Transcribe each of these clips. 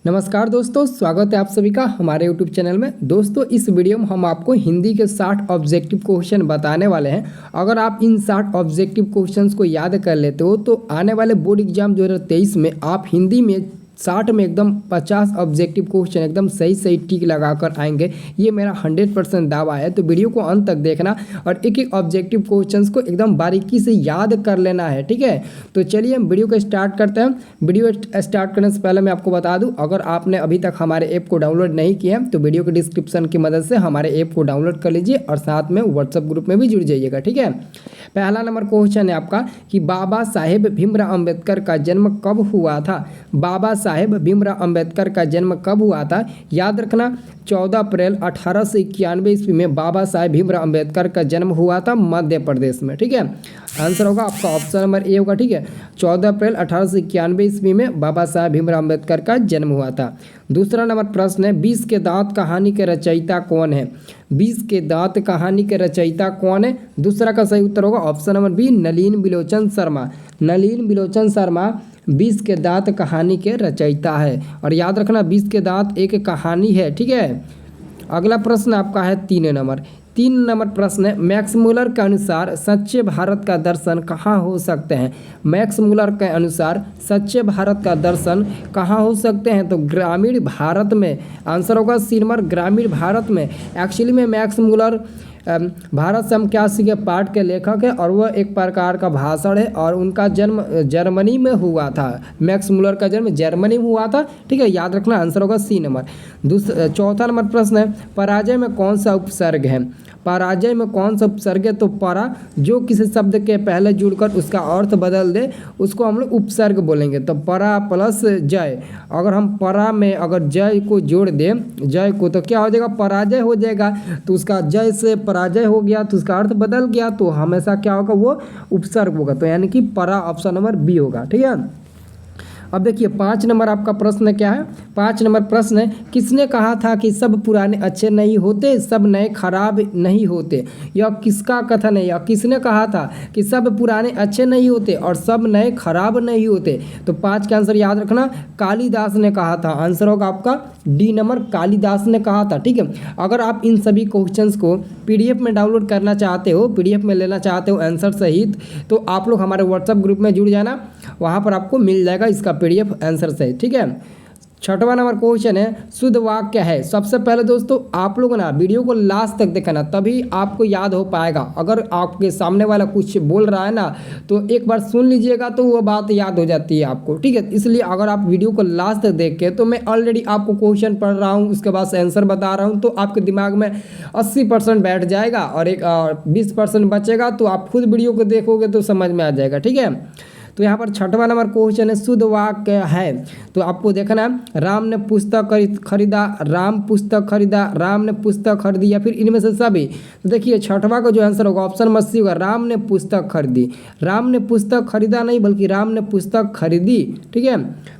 नमस्कार दोस्तों, स्वागत है आप सभी का हमारे YouTube चैनल में। दोस्तों, इस वीडियो में हम आपको हिंदी के 60 ऑब्जेक्टिव क्वेश्चन बताने वाले हैं। अगर आप इन 60 ऑब्जेक्टिव क्वेश्चंस को याद कर लेते हो तो आने वाले बोर्ड एग्जाम 2023 में आप हिंदी में 60 में एकदम 50 ऑब्जेक्टिव क्वेश्चन एकदम सही टिक लगाकर आएंगे। ये मेरा 100% दावा है। तो वीडियो को अंत तक देखना और एक एक ऑब्जेक्टिव क्वेश्चंस को एकदम बारीकी से याद कर लेना है, ठीक है। तो चलिए हम वीडियो को स्टार्ट करते हैं। वीडियो स्टार्ट करने से पहले मैं आपको बता दूं, अगर आपने अभी तक हमारे ऐप को डाउनलोड नहीं किया है तो वीडियो के डिस्क्रिप्शन की मदद से हमारे ऐप को डाउनलोड कर लीजिए और साथ में व्हाट्सएप ग्रुप में भी जुड़ जाइएगा, ठीक है। पहला नंबर क्वेश्चन है आपका कि बाबा साहेब भीमराव अंबेडकर का जन्म कब हुआ था। बाबा साहेब भीमराव अंबेडकर का जन्म कब हुआ था? याद रखना, 14 अप्रैल 1891 ईस्वी में बाबा साहेब भीमराव अंबेडकर का जन्म हुआ था मध्य प्रदेश में, ठीक है। आंसर होगा आपका ऑप्शन नंबर ए होगा, ठीक है। 14 अप्रैल 1891 ईस्वी में बाबा साहेब भीमराव अंबेडकर का जन्म हुआ था। दूसरा नंबर प्रश्न है, 20 के दांत कहानी के रचयिता कौन है? 20 के दांत कहानी के रचयिता कौन है? दूसरा का सही उत्तर होगा ऑप्शन नंबर बी, नलिन बिलोचन शर्मा। नलिन बिलोचन शर्मा 20 के दांत कहानी के रचयिता है। और याद रखना, 20 के दांत एक कहानी है, ठीक है। अगला प्रश्न आपका है 3 नंबर प्रश्न है, मैक्स मुलर के अनुसार सच्चे भारत का दर्शन कहाँ हो सकते हैं? मैक्स मुलर के अनुसार सच्चे भारत का दर्शन कहाँ हो सकते हैं? तो ग्रामीण भारत में। आंसर होगा सी नंबर, ग्रामीण भारत में। एक्चुअली में मैक्स मुलर भारत से हम क्या सीखे पाठ के लेखक है और वह एक प्रकार का भाषण है और उनका जन्म जर्मनी में हुआ था। मैक्स मुलर का जन्म जर्मनी में हुआ था, ठीक है। याद रखना, आंसर होगा सी नंबर। चौथा नंबर प्रश्न है, पराजय में कौन सा उपसर्ग है? पराजय में कौन सा उपसर्ग है? तो परा जो किसी शब्द के पहले जुड़कर उसका अर्थ बदल दे उसको हम लोग उपसर्ग बोलेंगे। तो परा प्लस जय, अगर हम परा में अगर जय को जोड़ दें, जय को, तो क्या हो जाएगा? पराजय हो जाएगा। तो उसका जय से पराजय हो गया तो उसका अर्थ बदल गया, तो हमेशा क्या होगा? वो उपसर्ग होगा। तो यानी कि परा ऑप्शन नंबर बी होगा, ठीक है। अब देखिए 5 नंबर आपका प्रश्न क्या है? 5 नंबर प्रश्न है, किसने कहा था कि सब पुराने अच्छे नहीं होते, सब नए खराब नहीं होते? यह किसका कथन है? यह किसने कहा था कि सब पुराने अच्छे नहीं होते और सब नए खराब नहीं होते? तो 5 का आंसर याद रखना, कालिदास ने कहा था। आंसर होगा आपका डी नंबर, कालिदास ने कहा था, ठीक है। अगर आप इन सभी क्वेश्चंस को PDF में डाउनलोड करना चाहते हो, PDF में लेना चाहते हो आंसर सहित, तो आप लोग हमारे व्हाट्सएप ग्रुप में जुड़ जाना, वहाँ पर आपको मिल जाएगा इसका PDF आंसर सहित, ठीक है। छठवां नंबर क्वेश्चन है, शुद्ध वाक्य है। सबसे पहले दोस्तों आप लोग ना वीडियो को लास्ट तक देखना, तभी आपको याद हो पाएगा। अगर आपके सामने वाला कुछ बोल रहा है ना तो एक बार सुन लीजिएगा तो वो बात याद हो जाती है आपको, ठीक है। इसलिए अगर आप वीडियो को लास्ट तक देख के, तो मैं ऑलरेडी आपको क्वेश्चन पढ़ रहा हूँ उसके बाद आंसर बता रहा हूँ, तो आपके दिमाग में 80% बैठ जाएगा और एक 20% बचेगा, तो आप खुद वीडियो को देखोगे तो समझ में आ जाएगा, ठीक है। तो यहाँ पर छठवां नंबर क्वेश्चन है, शुद्ध वाक्य है। तो आपको देखना है, राम ने पुस्तक खरीदा, राम पुस्तक खरीदा, राम ने पुस्तक खरीदी, या फिर इनमें से सभी। तो देखिए छठवां का जो आंसर होगा ऑप्शन नंबर सी होगा, राम ने पुस्तक खरीदी। राम ने पुस्तक खरीदा नहीं बल्कि राम ने पुस्तक खरीदी, ठीक है।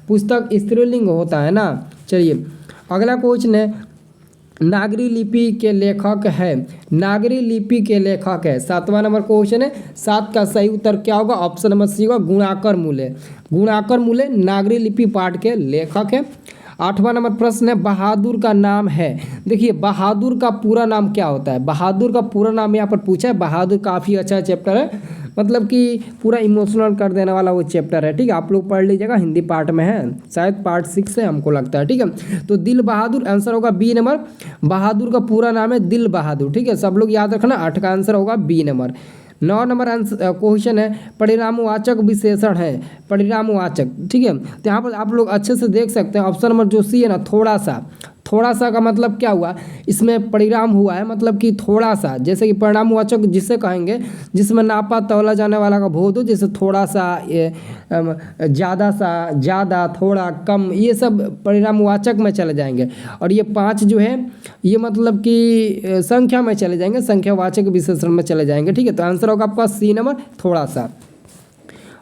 पुस्तक स्त्रीलिंग होता है ना। चलिए अगला क्वेश्चन है, नागरी लिपि के लेखक है। नागरी लिपि के लेखक है। 7वां नंबर क्वेश्चन है, 7 का सही उत्तर क्या होगा? ऑप्शन नंबर सी होगा, गुणाकर मूले। गुणाकर मूले नागरी लिपि पाठ के लेखक है। 8वां नंबर प्रश्न है, बहादुर का नाम है। देखिए बहादुर का पूरा नाम क्या होता है? बहादुर का पूरा नाम यहाँ पर पूछा है। बहादुर काफ़ी अच्छा चैप्टर है, मतलब कि पूरा इमोशनल कर देने वाला वो चैप्टर है, ठीक है। आप लोग पढ़ लीजिएगा, हिंदी पार्ट में है, शायद पार्ट 6 है हमको लगता है, ठीक है। तो दिल बहादुर आंसर होगा बी नंबर। बहादुर का पूरा नाम है दिल बहादुर, ठीक है। सब लोग याद रखना, 8 का आंसर होगा B number. 9 number answer question है, परिणामवाचक विशेषण है। परिणामवाचक, ठीक है। तो यहाँ पर आप लोग अच्छे से देख सकते हैं ऑप्शन नंबर जो सी है ना, थोड़ा सा। थोड़ा सा का मतलब क्या हुआ? इसमें परिणाम हुआ है, मतलब कि थोड़ा सा, जैसे कि परिणामवाचक जिसे कहेंगे जिसमें नापा तौला जाने वाला का बोध हो, जैसे थोड़ा सा, ज़्यादा सा, ज़्यादा, थोड़ा, कम, ये सब परिणामवाचक में चले जाएंगे। और ये 5 जो है ये मतलब कि संख्या में चले जाएंगे, संख्यावाचक विशेषण में चले जाएंगे, ठीक है। तो आंसर होगा आपका सी नंबर, थोड़ा सा।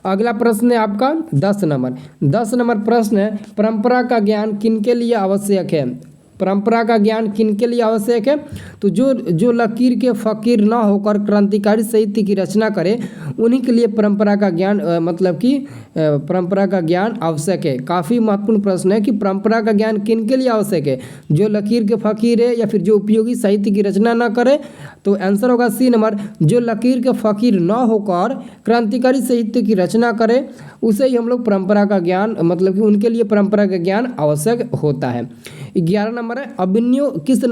अगला प्रश्न है आपका 10 नंबर। 10 नंबर प्रश्न है, परंपरा का ज्ञान किनके लिए आवश्यक है? परंपरा का ज्ञान किनके लिए आवश्यक है? तो जो लकीर के फकीर न होकर क्रांतिकारी साहित्य की रचना करे उन्हीं के लिए परंपरा का ज्ञान मतलब कि परंपरा का ज्ञान आवश्यक है। काफ़ी महत्वपूर्ण प्रश्न है कि परंपरा का ज्ञान किनके लिए आवश्यक है? जो लकीर के फकीर है या फिर जो उपयोगी साहित्य की रचना न करे। तो आंसर होगा सी नंबर, जो लकीर के फकीर न होकर क्रांतिकारी साहित्य की रचना करे उसे ही हम लोग परंपरा का ज्ञान मतलब कि उनके लिए परंपरा का ज्ञान आवश्यक होता है। 11 नंबर है, अभिनव किस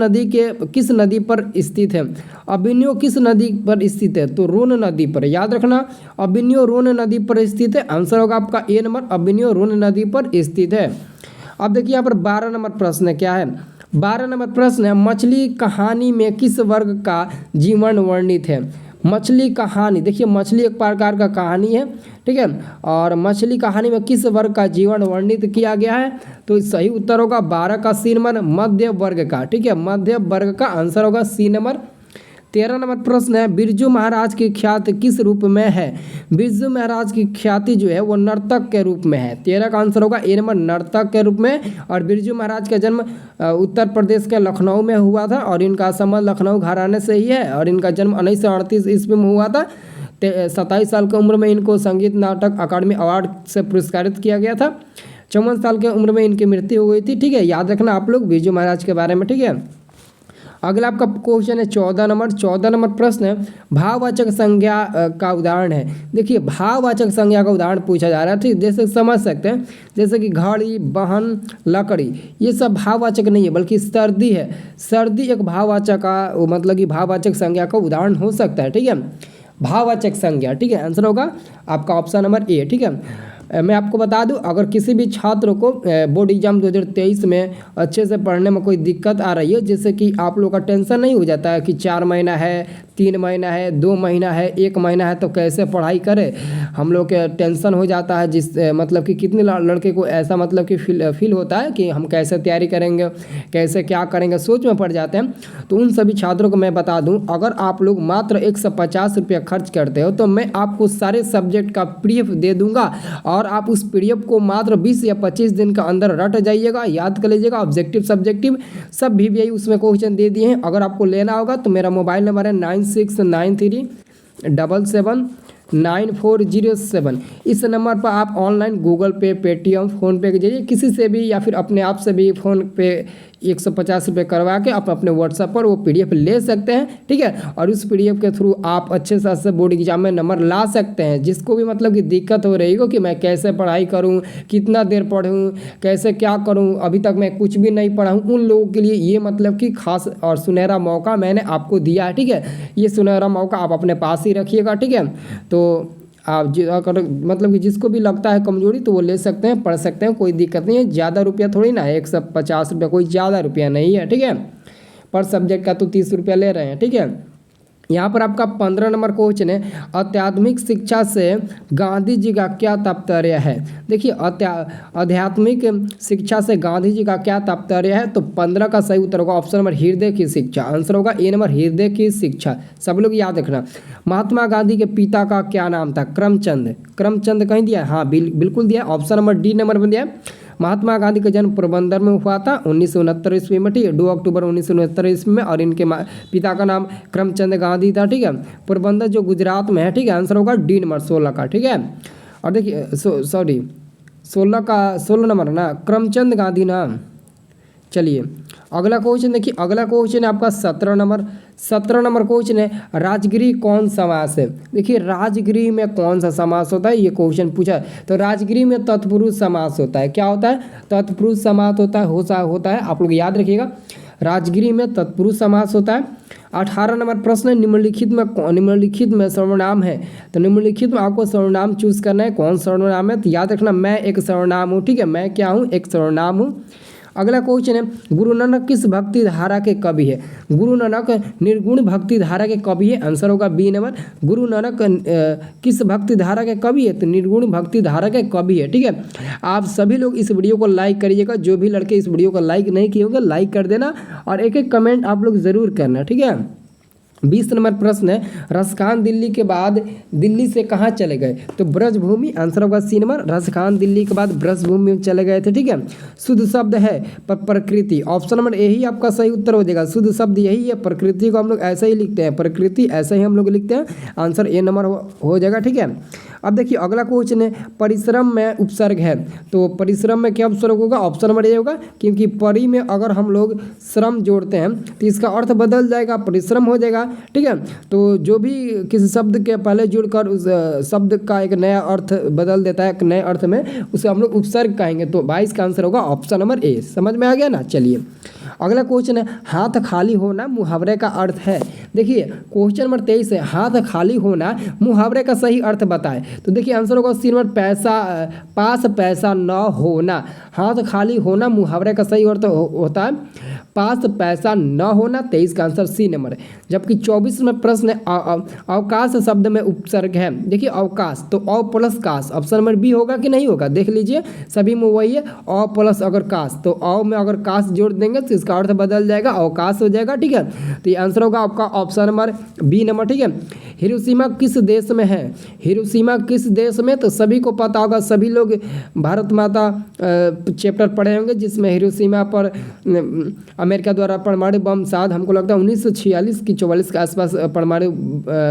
नदी पर स्थित है? अभिनव किस नदी पर स्थित है? तो रोन नदी पर। याद रखना, अभिनव रोन नदी पर स्थित है। आंसर होगा आपका ए नंबर, अभिनव रोन नदी पर स्थित है। अब देखिए यहाँ पर 12 नंबर प्रश्न क्या है? 12 नंबर प्रश्न है, मछली कहानी में किस वर्ग का जीवन वर्णित है? मछली कहानी, देखिए मछली एक प्रकार का कहानी है, ठीक है, और मछली कहानी में किस वर्ग का जीवन वर्णित किया गया है? तो सही उत्तर होगा 12 का सी नंबर, मध्य वर्ग का, ठीक है, मध्य वर्ग का आंसर होगा सी नंबर। 13 नंबर प्रश्न है, बिरजू महाराज की ख्याति किस रूप में है? बिरजू महाराज की ख्याति जो है वो नर्तक के रूप में है। 13 का आंसर होगा ए नंबर, नर्तक के रूप में। और बिरजू महाराज का जन्म उत्तर प्रदेश के लखनऊ में हुआ था और इनका संबंध लखनऊ घराने से ही है और इनका जन्म 1938 ईस्वी में हुआ था। 27 साल की उम्र में इनको संगीत नाटक अकादमी अवार्ड से पुरस्कारित किया गया था। 54 साल की उम्र में इनकी मृत्यु हो गई थी, ठीक है। याद रखना आप लोग बिरजू महाराज के बारे में, ठीक है। अगला आपका क्वेश्चन है 14 नंबर। 14 नंबर प्रश्न है, भाववाचक संज्ञा का उदाहरण है। देखिए भाववाचक संज्ञा का उदाहरण पूछा जा रहा है, ठीक, जैसे समझ सकते हैं, जैसे कि घड़ी, बहन, लकड़ी, ये सब भाववाचक नहीं है बल्कि सर्दी है। सर्दी एक भाववाचक का मतलब कि भाववाचक संज्ञा का उदाहरण हो सकता है, ठीक है, भाववाचक संज्ञा, ठीक है। आंसर होगा आपका ऑप्शन नंबर ए, ठीक है। मैं आपको बता दूं, अगर किसी भी छात्र को बोर्ड एग्जाम 2023 में अच्छे से पढ़ने में कोई दिक्कत आ रही है, जैसे कि आप लोग का टेंशन नहीं हो जाता है कि 4 महीना है, 3 महीना है, 2 महीना है, 1 महीना है, तो कैसे पढ़ाई करें, हम लोग के टेंशन हो जाता है। जिस मतलब कि कितने लड़के को ऐसा मतलब कि फील होता है कि हम कैसे तैयारी करेंगे, कैसे क्या करेंगे, सोच में पड़ जाते हैं। तो उन सभी छात्रों को मैं बता दूँ, अगर आप लोग मात्र 150 रुपया खर्च करते हो तो मैं आपको सारे सब्जेक्ट का PDF दे दूँगा और आप उस PDF को मात्र 20 या 25 दिन के अंदर रट जाइएगा, याद कर लीजिएगा। ऑब्जेक्टिव सब्जेक्टिव सब VVI उसमें क्वेश्चन दे दिए हैं। अगर आपको लेना होगा तो मेरा मोबाइल नंबर है 9693779407। इस नंबर पर आप ऑनलाइन गूगल पे, पेटीएम, फ़ोनपे के जरिए किसी से भी या फिर अपने आप से भी फ़ोन पे 150 रुपये करवा के आप अपने व्हाट्सएप पर वो PDF ले सकते हैं, ठीक है। और उस PDF के थ्रू आप अच्छे से अच्छे बोर्ड एग्जाम में नंबर ला सकते हैं। जिसको भी मतलब कि दिक्कत हो रही हो कि मैं कैसे पढ़ाई करूं, कितना देर पढ़ूं, कैसे क्या करूं, अभी तक मैं कुछ भी नहीं पढ़ा हूं, उन लोगों के लिए ये मतलब कि खास और सुनहरा मौका मैंने आपको दिया है, ठीक है। ये सुनहरा मौका आप अपने पास ही रखिएगा, ठीक है। तो आप अगर मतलब कि जिसको भी लगता है कमजोरी तो वो ले सकते हैं, पढ़ सकते हैं, कोई दिक्कत नहीं है। ज़्यादा रुपया थोड़ी ना है, 150 रुपया कोई ज़्यादा रुपया नहीं है, ठीक है। पर सब्जेक्ट का तो 30 रुपया ले रहे हैं, ठीक है। यहाँ पर आपका 15 नंबर क्वेश्चन है, आध्यात्मिक शिक्षा से गांधी जी का क्या तात्पर्य है? देखिए आध्यात्मिक शिक्षा से गांधी जी का क्या तात्पर्य है? तो 15 का सही उत्तर होगा ऑप्शन नंबर हृदय की शिक्षा। आंसर होगा ए नंबर, हृदय की शिक्षा। सब लोग याद रखना। महात्मा गांधी के पिता का क्या नाम था? करमचंद। करमचंद कहीं दिया? हाँ बिल्कुल दिया, ऑप्शन नंबर डी नंबर में दिया। महात्मा गांधी का जन्म पोरबंदर में हुआ था 1969 ईस्वी में, ठीक है, 2 अक्टूबर 1969 ईस्वी में। और इनके पिता का नाम करमचंद गांधी था, ठीक है। पोरबंदर जो गुजरात में है, ठीक है। आंसर होगा डी नंबर 16 का, ठीक है। और देखिए 16 नंबर ना, करमचंद गांधी ना। चलिए अगला क्वेश्चन देखिए, अगला क्वेश्चन है आपका 17 नंबर। 17 नंबर क्वेश्चन है, राजगिरी कौन समास है? देखिए राजगिरी में कौन सा समास होता है, ये क्वेश्चन पूछा है। तो राजगिरी में तत्पुरुष समास होता है। क्या होता है? तत्पुरुष समास होता है, आप लोग याद रखिएगा। राजगिरी में तत्पुरुष समास होता है। 18 नंबर प्रश्न, निम्नलिखित में सर्वनाम है। तो निम्नलिखित में आपको सर्वनाम चूज करना है, कौन सर्वनाम है? तो याद रखना, मैं एक सर्वनाम हूँ, ठीक है। मैं क्या हूँ? एक सर्वनाम हूँ। अगला क्वेश्चन है, गुरु नानक किस भक्ति धारा के कवि है? गुरु नानक निर्गुण भक्ति धारा के कवि है। आंसर होगा बी नंबर, गुरु नानक किस भक्ति धारा के कवि है? तो निर्गुण भक्ति धारा के कवि है, ठीक है। आप सभी लोग इस वीडियो को लाइक करिएगा, जो भी लड़के इस वीडियो को लाइक नहीं किए होंगे लाइक कर देना और एक कमेंट आप लोग ज़रूर करना, ठीक है। 20 नंबर प्रश्न है, रसखान दिल्ली के बाद दिल्ली से कहाँ चले गए? तो ब्रजभूमि। आंसर होगा सी नंबर, रसखान दिल्ली के बाद ब्रजभूमि में चले गए थे। ठीक है। शुद्ध शब्द है प्रकृति। ऑप्शन नंबर ए ही आपका सही उत्तर हो जाएगा। शुद्ध शब्द यही है, प्रकृति को हम लोग ऐसे ही लिखते हैं, प्रकृति ऐसे ही हम लोग लिखते हैं। आंसर ए नंबर हो जाएगा। ठीक है। अब देखिए अगला क्वेश्चन है, परिश्रम में उपसर्ग है, तो परिश्रम में क्या उपसर्ग होगा? ऑप्शन नंबर ए होगा, क्योंकि परि में अगर हम लोग श्रम जोड़ते हैं तो इसका अर्थ बदल जाएगा, परिश्रम हो जाएगा। ठीक है। तो जो भी किसी शब्द के पहले जुड़कर उस शब्द का एक नया अर्थ बदल देता है, एक नए अर्थ में, उसे हम लोग उपसर्ग कहेंगे। तो 22 का आंसर होगा ऑप्शन नंबर ए। समझ में आ गया ना? चलिए अगला क्वेश्चन है, हाथ खाली होना मुहावरे का अर्थ है। देखिए क्वेश्चन नंबर 23 है, हाथ खाली होना मुहावरे का सही अर्थ बताए। तो देखिए आंसर होगा सी नंबर, पास पैसा न होना। हाथ खाली होना मुहावरे का सही अर्थ होता है पास पैसा न होना। 23 का आंसर सी नंबर है। जबकि 24 में प्रश्न है, अवकाश शब्द में उपसर्ग है। देखिए अवकाश, तो अ प्लस काश, ऑप्शन नंबर बी होगा कि नहीं होगा? देख लीजिए सभी में वही है, अ प्लस अगर काश, तो अ में अगर काश जोड़ देंगे तो इसका अर्थ बदल जाएगा, अवकाश हो जाएगा। ठीक है। तो ये आंसर होगा आपका ऑप्शन नंबर बी नंबर। ठीक है। हिरोशिमा किस देश में है? हिरोशिमा किस देश में? तो सभी को पता होगा, सभी लोग भारत माता चैप्टर पढ़े होंगे, जिसमें हिरोशिमा पर अमेरिका द्वारा परमाणु बम शायद हमको लगता है 1946 की 44 के आसपास परमाणु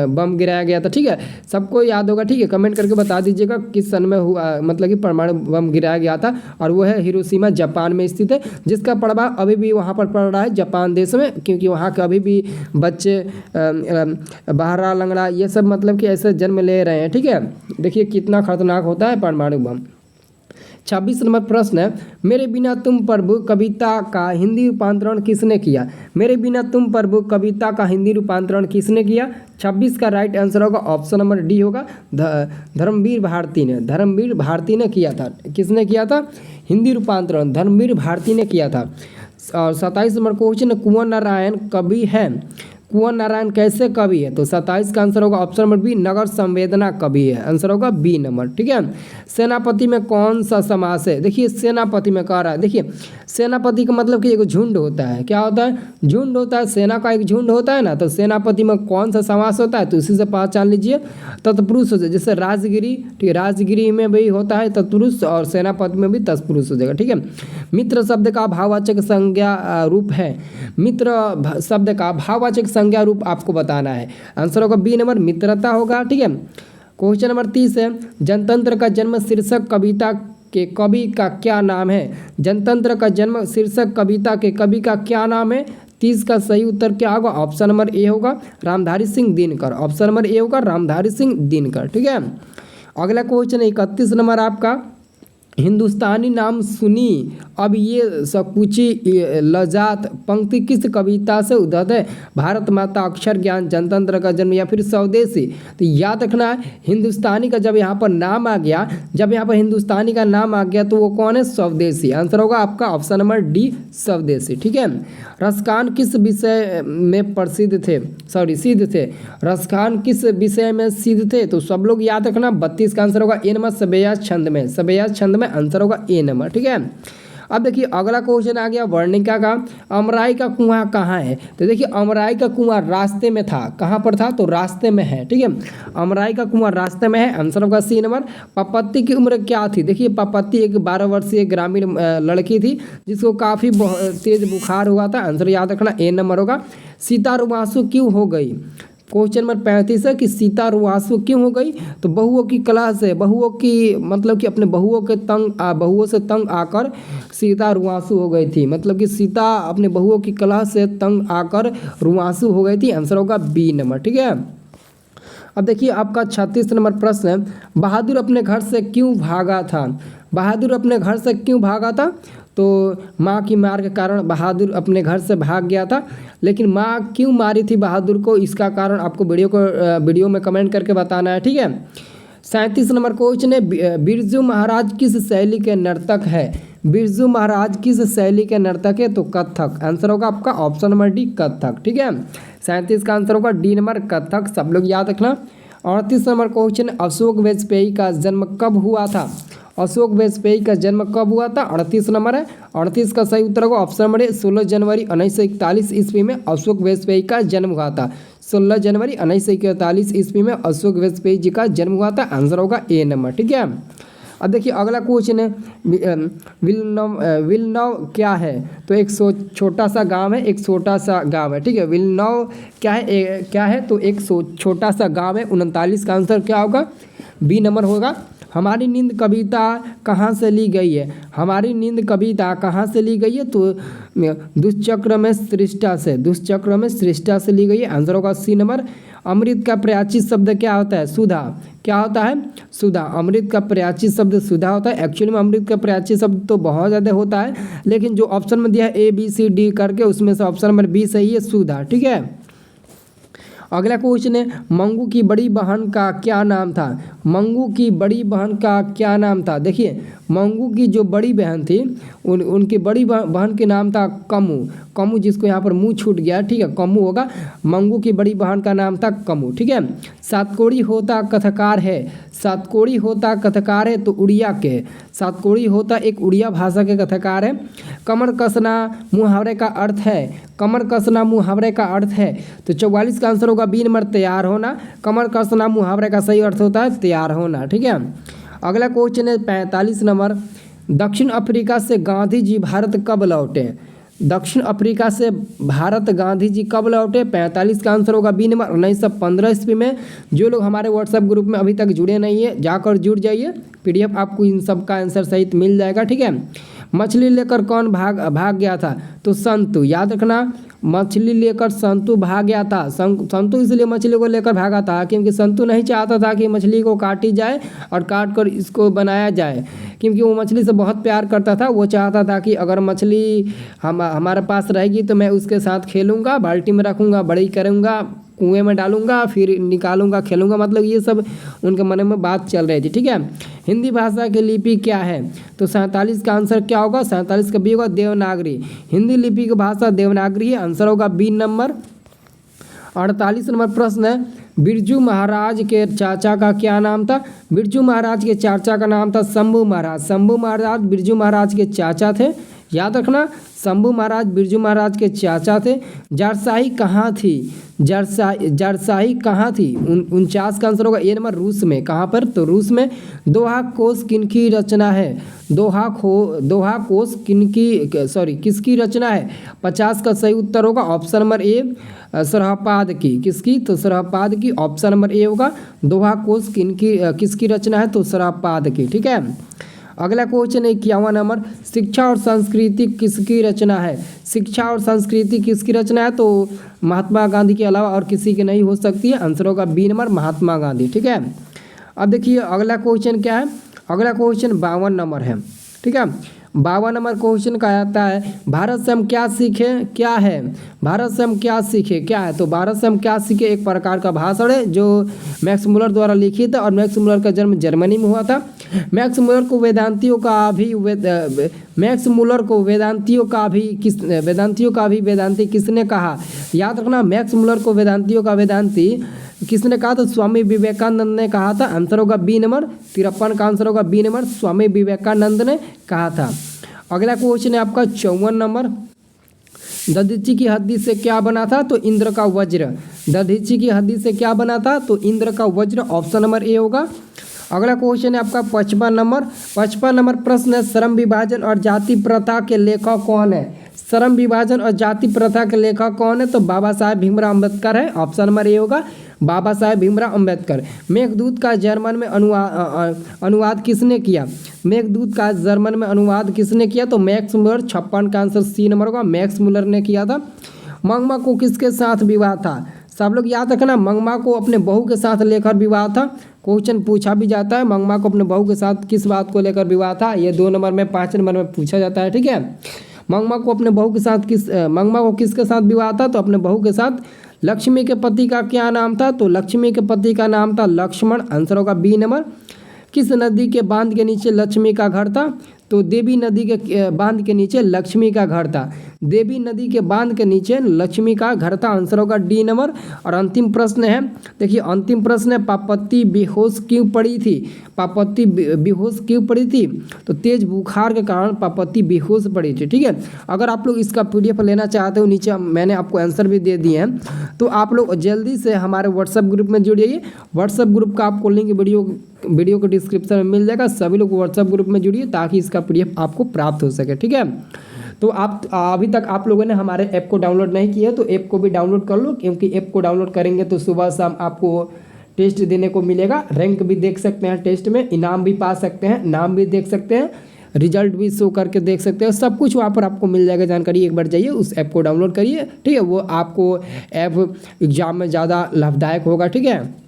बम गिराया गया था। ठीक है। सबको याद होगा। ठीक है। कमेंट करके बता दीजिएगा किस सन में हुआ, मतलब कि परमाणु बम गिराया गया था। और वो है हिरोशिमा, जापान में स्थित है, जिसका प्रभाव अभी भी वहाँ पर पड़ रहा है जापान देश में, क्योंकि वहाँ के अभी भी बच्चे बहरा लंगड़ा ये सब मतलब कि ऐसे जन्म ले रहे हैं। ठीक है। देखिए कितना खतरनाक होता है परमाणु बम। 26 नंबर प्रश्न है, मेरे बिना तुम प्रभु कविता का हिंदी रूपांतरण किसने किया? मेरे बिना तुम प्रभु कविता का हिंदी रूपांतरण किसने किया? 26 का राइट आंसर होगा ऑप्शन नंबर डी होगा, धर्मवीर भारती ने। धर्मवीर भारती ने किया था। किसने किया था? हिंदी रूपांतरण धर्मवीर भारती ने किया था। और 27 नंबर क्वेश्चन, कुंवर नारायण कवि है। कुंवर नारायण कैसे कवि है? तो 27 का आंसर होगा ऑप्शन नंबर बी, नगर संवेदना कवि है। आंसर होगा बी नंबर। ठीक है। सेनापति में कौन सा समास है? देखिए सेनापति में कह रहा है, देखिए सेनापति का मतलब कि एक झुंड होता है। क्या होता है? झुंड होता है, सेना का एक झुंड होता है ना। तो सेनापति में कौन सा समास होता है? तो इसी से पहचान लीजिए, तत्पुरुष हो जाए। जैसे राजगिरी, ठीक है, राजगिरी में भी होता है तत्पुरुष, और सेनापति में भी तत्पुरुष हो जाएगा। ठीक है। मित्र शब्द का भाववाचक संज्ञा रूप है। मित्र शब्द का भाववाचक संज्ञा रूप आपको बताना है। आंसर होगा बी नंबर, मित्रता होगा। ठीक है। क्वेश्चन नंबर 30 है, जनतंत्र का जन्म शीर्षक कविता के कवि का क्या नाम है? जनतंत्र का जन्म शीर्षक कविता के कवि का क्या नाम है? 30 का सही उत्तर क्या होगा? ऑप्शन नंबर ए होगा, Ramdhari Singh Dinkar. Option number A होगा, रामधारी सिंह दिनकर। ठीक है। अगला क्वेश्चन 31 नंबर आपका, हिंदुस्तानी नाम सुनी अब ये सकुची लजात पंक्ति किस कविता से उद्धत है? भारत माता, अक्षर ज्ञान, जनतंत्र का जन्म, या फिर स्वदेशी? तो याद रखना है, हिंदुस्तानी का जब यहाँ पर नाम आ गया, जब यहाँ पर हिंदुस्तानी का नाम आ गया तो वो कौन है? स्वदेशी। आंसर होगा आपका ऑप्शन नंबर डी, स्वदेशी। ठीक है। रसखान किस विषय में प्रसिद्ध थे? सिद्ध थे। रसखान किस विषय में सिद्ध थे? तो सब लोग याद रखना, 32 का आंसर होगा ए नंबर, सवेयाज छंद में। सवेयाज छंद में आंसर होगा ए नंबर। ठीक है। अब देखिए अगला क्वेश्चन आ गया वर्णिका का, अमराई का कुआं कहाँ है? तो देखिए अमराई का कुआं रास्ते में था। कहाँ पर था? तो रास्ते में है। ठीक है। अमराई का कुआं रास्ते में है। आंसर होगा सी नंबर। पपत्ती की उम्र क्या थी? देखिए पपत्ती एक 12 वर्षीय ग्रामीण लड़की थी, जिसको काफ़ी तेज बुखार हुआ था। आंसर याद रखना ए नंबर होगा। सीता रुआंसू क्यों हो गई? क्वेश्चन नंबर 35 है कि सीता रुआंसू क्यों हो गई? तो बहुओं की कलह से, बहुओं की मतलब कि अपने बहुओं से तंग आकर सीता रुआंसू हो गई थी। मतलब कि सीता अपने बहुओं की कलह से तंग आकर रुआंसू हो गई थी। आंसर होगा बी नंबर। ठीक है। अब देखिए आपका 36 नंबर प्रश्न है, बहादुर अपने घर से क्यों भागा था? बहादुर अपने घर से क्यों भागा था? तो माँ की मार के कारण बहादुर अपने घर से भाग गया था। लेकिन माँ क्यों मारी थी बहादुर को, इसका कारण आपको वीडियो में कमेंट करके बताना है। ठीक है। 37 नंबर क्वेश्चन है, बिरजू महाराज किस शैली के नर्तक है? बिरजू महाराज किस शैली के नर्तक है? तो कथक। आंसर होगा आपका ऑप्शन नंबर डी, कथक। ठीक है। 37 का आंसर होगा डी नंबर, कथक। सब लोग याद रखना। 38 नंबर क्वेश्चन, अशोक वाजपेयी का जन्म कब हुआ था? अशोक वाजपेयी का जन्म कब हुआ था? 38 नंबर है। 38 का सही उत्तर होगा ऑप्शन नंबर ए, 16 जनवरी 1941 ईस्वी में अशोक वाजपेयी का जन्म हुआ था। 16 जनवरी 1941 ईस्वी में अशोक वाजपेयी जी का जन्म हुआ था। आंसर होगा ए नंबर। ठीक है, अब देखिए अगला क्वेश्चन है, विलनव क्या है? तो एक छोटा सा गांव है, एक छोटा सा गांव है। ठीक है, विलनव क्या है? तो एक छोटा सा गांव है। 39 का आंसर क्या होगा? बी नंबर होगा। हमारी नींद कविता कहाँ से ली गई है? हमारी नींद कविता कहाँ से ली गई है? तो दुष्चक्र में सृष्टा से, दुष्चक्र में सृष्टा से ली गई है। आंसर होगा सी नंबर। अमृत का पर्यायचित शब्द क्या होता है? सुधा। क्या होता है? सुधा। अमृत का पर्यायचित शब्द सुधा होता है। एक्चुअली में अमृत का पर्यायचित शब्द तो बहुत ज़्यादा होता है, लेकिन जो ऑप्शन में दिया है ABCD करके, उसमें से ऑप्शन नंबर बी सही है, सुधा। ठीक है, अगला क्वेश्चन है, मंगू की बड़ी बहन का क्या नाम था? मंगू की बड़ी बहन का क्या नाम था? देखिए मंगू की जो बड़ी बहन थी उनकी बड़ी बहन के नाम था कमू। कमू, जिसको यहाँ पर मुंह छूट गया। ठीक है, कमू होगा। मंगू की बड़ी बहन का नाम था कमू। ठीक है, सातकोड़ी होता कथकार है। सातकोड़ी होता कथकार है तो उड़िया के, सातकोड़ी होता एक उड़िया भाषा के कथकार है। कमर कसना मुहावरे का अर्थ है। कमर कसना मुहावरे का अर्थ है तो 44 का आंसर होगा बी नंबर, तैयार होना। कमर कसना मुहावरे का सही अर्थ होता है तैयार होना। ठीक है, अगला क्वेश्चन है 45 नंबर, दक्षिण अफ्रीका से गांधी जी भारत कब लौटे? दक्षिण अफ्रीका से भारत गांधी जी कब लौटे? 45 का आंसर होगा बी नंबर, 1915 ईस्वी में। जो लोग हमारे व्हाट्सएप ग्रुप में अभी तक जुड़े नहीं है, जाकर जुड़ जाइए। PDF आपको इन सब का आंसर सहित मिल जाएगा। ठीक है, मछली लेकर कौन भाग गया था? तो संतु। याद रखना, मछली लेकर संतु भाग गया था। संतु इसलिए मछली को लेकर भागा था क्योंकि संतु नहीं चाहता था कि मछली को काटी जाए और काट कर इसको बनाया जाए, क्योंकि वो मछली से बहुत प्यार करता था। वो चाहता था कि अगर मछली हमारे पास रहेगी तो मैं उसके साथ खेलूँगा, बाल्टी में रखूँगा, बड़ी करूँगा, कुएं में डालूंगा, फिर निकालूंगा, खेलूंगा। मतलब ये सब उनके मन में बात चल रही थी। ठीक है, हिंदी भाषा की लिपि क्या है? तो 47 का आंसर क्या होगा? 47 का बी होगा, देवनागरी। हिंदी लिपि की भाषा देवनागरी है। आंसर होगा बी नंबर। 48 नंबर प्रश्न है, बिरजू महाराज के चाचा का क्या नाम था? बिरजू महाराज के चाचा का नाम था शंभू महाराज। शंभू महाराज बिरजू महाराज के चाचा थे। याद रखना, शंभू महाराज बिरजू महाराज के चाचा थे। जारशाही कहाँ थी? जारशाही कहाँ थी? 49 का आंसर होगा ए नंबर, रूस में। कहाँ पर? तो रूस में। दोहा कोश किनकी रचना है? दोहा कोश किसकी रचना है? 50 का सही उत्तर होगा ऑप्शन नंबर ए, सरहपाद की। किसकी? तो सरहपाद की। ऑप्शन नंबर ए होगा। दोहा कोश किसकी रचना है? तो सरहपाद की। ठीक है, अगला क्वेश्चन है 51 नंबर, शिक्षा और संस्कृति किसकी रचना है? शिक्षा और संस्कृति किसकी रचना है? तो महात्मा गांधी के अलावा और किसी की नहीं हो सकती है। आंसर होगा बी नंबर, महात्मा गांधी। ठीक है, अब देखिए अगला क्वेश्चन क्या है? अगला क्वेश्चन 52 नंबर है। ठीक है, 52 नंबर क्वेश्चन का आता है, भारत से हम क्या सीखे? क्या है? भारत से हम क्या सीखे? क्या है? तो भारत से हम क्या सीखे एक प्रकार का भाषण है जो मैक्स मुलर द्वारा लिखित है, और मैक्स मुलर का जन्म जर्मनी में हुआ था। मैक्स मुलर को वेदांतियों का भी वेदांती किसने कहा? याद रखना, मैक्स मुलर को वेदांतियों का वेदांती किसने कहा? तो स्वामी विवेकानंद ने कहा था। आंसर होगा बी नंबर, 53 का आंसर होगा बी नंबर, स्वामी विवेकानंद ने कहा था। अगला क्वेश्चन है आपका 54 नंबर, दधीची की हड्डी से क्या बना था? तो इंद्र का वज्र। दधीची की हड्डी से क्या बना था? तो इंद्र का वज्र। ऑप्शन नंबर ए होगा। अगला क्वेश्चन है आपका 55 नंबर। 55 नंबर प्रश्न है, श्रम विभाजन और जाति प्रथा के लेखक कौन है? श्रम विभाजन और जाति प्रथा के लेखक कौन है? तो बाबा साहेब भीमराव अम्बेडकर है। ऑप्शन नंबर ए होगा, बाबा साहेब भीमराव अम्बेडकर। मेघदूत का जर्मन में अनुवाद किसने किया? मेघदूत का जर्मन में अनुवाद किसने किया? तो मैक्स मुलर। 56 का आंसर सी नंबर होगा, मैक्स मुलर ने किया था। मंगमा को किसके साथ विवाह था? सब लोग याद रखना, मंगमा को अपने बहू के साथ लेकर विवाह था। क्वेश्चन पूछा भी जाता है, मंगमा को अपने बहू के साथ किस बात को लेकर विवाह था? ये 2 नंबर में, 5 नंबर में पूछा जाता है। ठीक है, मंगमा को अपने बहू के साथ मंगमा को किसके साथ विवाह था? तो अपने बहू के साथ। लक्ष्मी के पति का क्या नाम था? तो लक्ष्मी के पति का नाम था लक्ष्मण। आंसर होगा बी नंबर। किस नदी के बांध के नीचे लक्ष्मी का घर था? तो देवी नदी के बांध के नीचे लक्ष्मी का घर था। देवी नदी के बांध के नीचे लक्ष्मी का घर था। आंसर होगा डी नंबर। और अंतिम प्रश्न है, देखिए अंतिम प्रश्न है, पार्वती बेहोश क्यों पड़ी थी? पार्वती बेहोश क्यों पड़ी थी? तो तेज बुखार के कारण पार्वती बेहोश पड़ी थी। ठीक है, अगर आप लोग इसका PDF लेना चाहते हो, नीचे मैंने आपको आंसर भी दे दिए हैं, तो आप लोग जल्दी से हमारे व्हाट्सएप ग्रुप में जुड़ जाइए। व्हाट्सएप ग्रुप का आपको लिंक वीडियो के डिस्क्रिप्शन में मिल जाएगा। सभी लोग व्हाट्सएप ग्रुप में जुड़िए ताकि इसका PDF आपको प्राप्त हो सके। ठीक है, तो आप अभी तक आप लोगों ने हमारे ऐप को डाउनलोड नहीं किया है तो ऐप को भी डाउनलोड कर लो, क्योंकि ऐप को डाउनलोड करेंगे तो सुबह शाम आपको टेस्ट देने को मिलेगा। रैंक भी देख सकते हैं टेस्ट में, इनाम भी पा सकते हैं, नाम भी देख सकते हैं, रिजल्ट भी शो करके देख सकते हैं, सब कुछ वहाँ पर आपको मिल जाएगा जानकारी। एक बार जाइए उस ऐप को डाउनलोड करिए। ठीक है, वो आपको ऐप एग्जाम में ज़्यादा लाभदायक होगा। ठीक है।